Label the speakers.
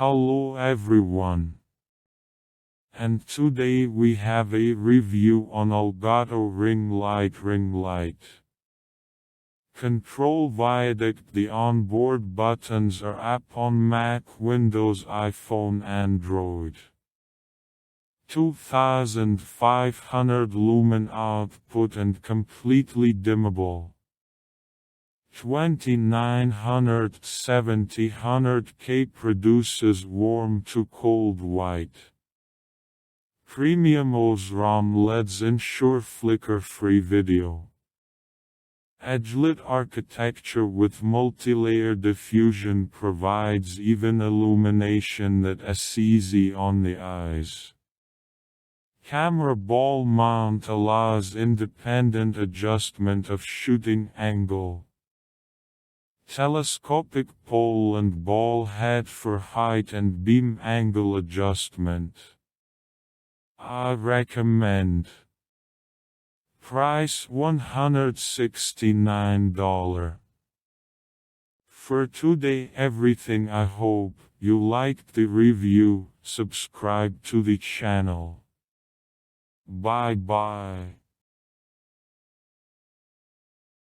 Speaker 1: Hello everyone. And today we have a review on Elgato Ring Light. Control Viaduct. The onboard buttons are up on Mac, Windows, iPhone, Android. 2500 lumen output and completely dimmable. 2970 100K produces warm to cold white. Premium OSRAM LEDs ensure flicker-free video. Edge-lit architecture with multi-layer diffusion provides even illumination that's easy on the eyes. Camera ball mount allows independent adjustment of shooting angle. Telescopic pole and ball head for height and beam angle adjustment. I recommend. Price $169. For today everything. I hope you liked the review. Subscribe to the channel. Bye bye.